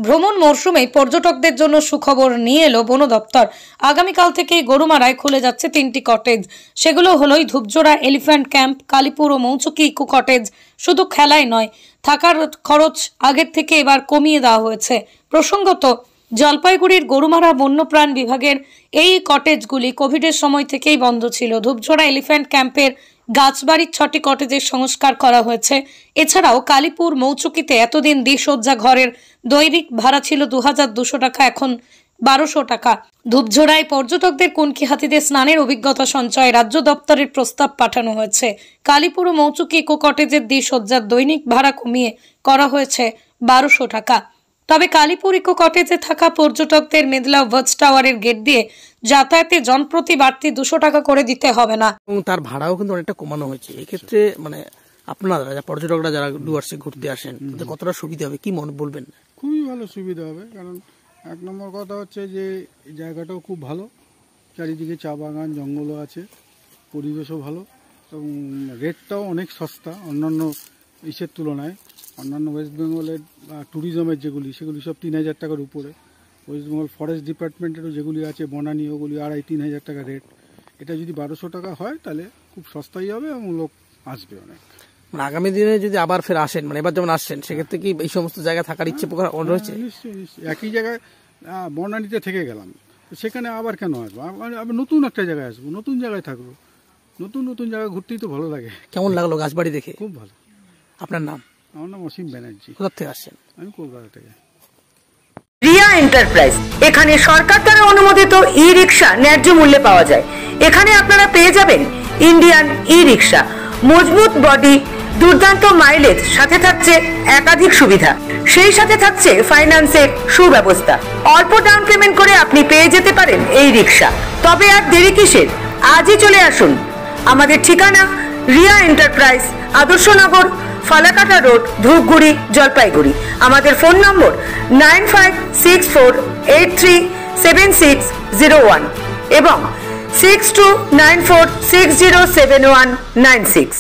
ভ্রমণ মরশুমে পর্যটকদের জন্য সুখবর নিয়ে এলো বন দপ্তর। আগামীকাল থেকে গরুমারায় খুলে যাচ্ছে 3টি কটেজ। সেগুলো হলোই ধূপজোড়া এলিফ্যান্ট ক্যাম্প, কালীপুর ও মৌচুকি ইকো কটেজ। শুধু খেলাই নয়, থাকার খরচ আগের থেকে এবার কমিয়ে দেওয়া হয়েছে। প্রসঙ্গত, জলপাইগুড়ির গরুমারা বন্যপ্রাণ বিভাগের এই কটেজগুলি কোভিডের সময় থেকেই বন্ধ ছিল। ধূপজোড়া এলিফ্যান্ট ক্যাম্পের গাছবাড়ির 6টি কটেজের সংস্কার করা হয়েছে। এছাড়াও কালীপুর মৌচুকিতে এতদিন দ্বিসজ্জা ঘরের দৈনিক ভাড়া ছিল 2200 টাকা, এখন 1200 টাকা। ধূপঝোড়ায় পর্যটকদের কুনকি হাতিদের স্নানের অভিজ্ঞতা সঞ্চয়ে রাজ্য দপ্তরের প্রস্তাব পাঠানো হয়েছে। কালীপুর ও মৌচুকি ইকো কটেজের দ্বিসজ্জার দৈনিক ভাড়া কমিয়ে করা হয়েছে 1200 টাকা। তবে কালীপুর ইকো কটেজে থাকা পর্যটকদের মেদলা ওয়াচ টাওয়ারের গেট দিয়ে যাতায়াতে জনপ্রতি বাড়তি 200 টাকা করে দিতে হবে না, এবং তার ভাড়াও কিন্তু অনেকটা কমানো হয়েছে। এক্ষেত্রে মানে আপনারা পর্যটকরা যারা ডুয়ার্সে ঘুরতে আসেন তাদের কতটা সুবিধা হবে, কি মনে বলবেন? খুবই ভালো সুবিধা হবে, কারণ এক নম্বর কথা হচ্ছে যে জায়গাটাও খুব ভালো, চারিদিকে চা বাগান জঙ্গলও আছে, পরিবেশও ভালো এবং রেটটাও অনেক সস্তা অন্যান্য ইসের তুলনায়। অন্যান্য ওয়েস্ট বেঙ্গলের ট্যুরিজমের সেগুলি সব 3000 টাকার উপরে। ওয়েস্ট বেঙ্গল ফরেস্ট ডিপার্টমেন্টেরও যেগুলি আছে বনানী, ওগুলি 2500-3000 টাকা রেট। এটা যদি 1200 টাকা হয় তাহলে খুব সস্তাই হবে এবং লোক আসবে অনেক। মানে আগামী দিনে যদি আবার ফের আসেন, মানে এবার যেমন আসছেন, সেক্ষেত্রে কি এই সমস্ত জায়গায় থাকার ইচ্ছে রয়েছে? নিশ্চয়ই। একই জায়গায় বনানীতে থেকে গেলাম, সেখানে আবার কেন আসবো? আবার নতুন একটা জায়গায় আসবো, নতুন জায়গায় থাকবো। নতুন জায়গায় ঘুরতেই তো ভালো লাগে। কেমন লাগলো গাছবাড়ি দেখে? খুব ভালো। আপনার নাম? আমার নাম অসীম ব্যানার্জি। কোথা থেকে আসছেন? আমি কলকাতা থেকে। রিয়া এন্টারপ্রাইজ, এখানে সরকার দ্বারা অনুমোদিত ই রিক্সা ন্যায্য মূল্যে পাওয়া যায়। এখানে আপনারা পেয়ে যাবেন ইন্ডিয়ান ই রিক্সা, মজবুত বডি, দুর্দান্ত মাইলেজ, সাথে থাকছে একাধিক সুবিধা। সেই সাথে থাকছে ফাইন্যান্সের সুব্যবস্থা। অল্প ডাউন পেমেন্ট করে আপনি পেয়ে যেতে পারেন এই রিক্সা। তবে আর দেরি কিসের? আজই চলে আসুন। আমাদের ঠিকানা রিয়া এন্টারপ্রাইজ, আদর্শনগর, ফালাকাটা রোড, ধূপগুড়ি, জলপাইগুড়ি। আমাদের ফোন নম্বর 9564837601 এবং 6294607196।